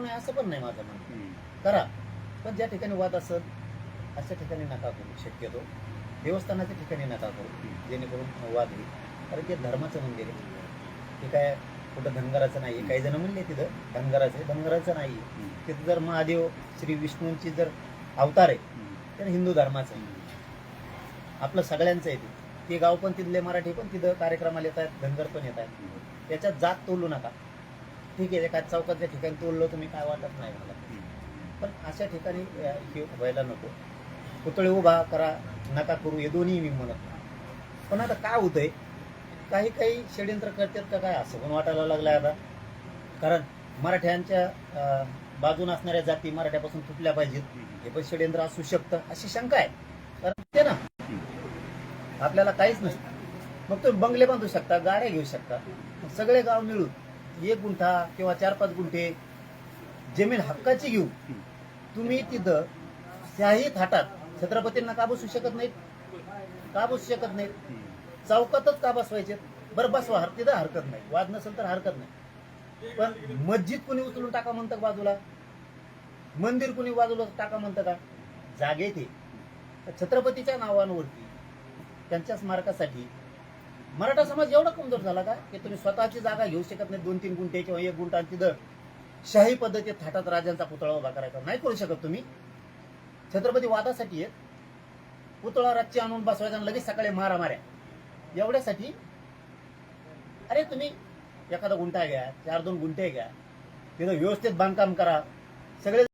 नये असं पण नाही माझं म्हणणं. करा, पण ज्या ठिकाणी वाद असेल अशा ठिकाणी नका करू. शक्यतो देवस्थानाच्या ठिकाणी नका करू, जेणेकरून वाद होईल. कारण ते धर्माचं मंदिर आहे, ते काय कुठं धनगराचं नाही आहे. काही जण म्हणले तिथं धनगराचं आहे, धनगराचं नाही आहे. तिथं जर महादेव श्री विष्णूंची जर अवतार आहे तर हिंदू धर्माचं आहे, आपलं सगळ्यांचं आहे. ते गाव पण तिथले मराठी पण तिथं कार्यक्रमाला येत आहेत, धनगर पण येत आहेत. त्याच्यात जात तोलू नका. ठीक आहे, एका चौकातल्या ठिकाणी तोललो तुम्ही, काय वाटत नाही मला, पण अशा ठिकाणी हे व्हायला नको. पुतळे उभा करा नका करू, हे दोन्ही मी म्हणत नाही. पण आता काय होतंय, काही काही षडयंत्र करतात का काय असं पण वाटायला लागलंय आता. कारण मराठ्यांच्या बाजून असणाऱ्या जाती मराठ्यापासून तुटल्या पाहिजेत, हे पण षडयंत्र असू शकतं अशी शंका आहे. कारण ते ना आपल्याला काहीच नसतं, मग तुम्ही बंगले बांधू शकता, गाड्या घेऊ शकता, सगळे गाव मिळून 1 गुंठा किंवा 4-5 गुंठे जमीन हक्काची घेऊन तुम्ही तिथं त्याही थाटात छत्रपतींना का बसू शकत नाहीत? का बसू शकत नाहीत? चौकातच का बसवायचे? बरं बसवा, तिथं हरकत नाही, वाद नसेल तर हरकत नाही. पण मस्जिद कुणी उचलून टाका म्हणतं बाजूला, मंदिर कुणी बाजूला टाका म्हणतं का? जागे ते छत्रपतीच्या नावांवरती त्यांच्या स्मारकासाठी मराठा समाज एवढा कमजोर झाला का की तुम्ही स्वतःची जागा घेऊ शकत नाही? 2-3 गुंठे किंवा 1 गुंठा तिथं शाही पद्धतीत थाटात राजांचा पुतळा उभा करायचा नाही करू शकत तुम्ही? छत्रपती वादासाठी आहेत, पुतळा रातची आणून बसवायचा आणि लगेच सकाळी मारामाऱ्या एवढ्यासाठी? अरे तुम्ही एखादा गुंठा घ्या, 4-2 गुंठे घ्या, तिथं व्यवस्थित बांधकाम करा, सगळे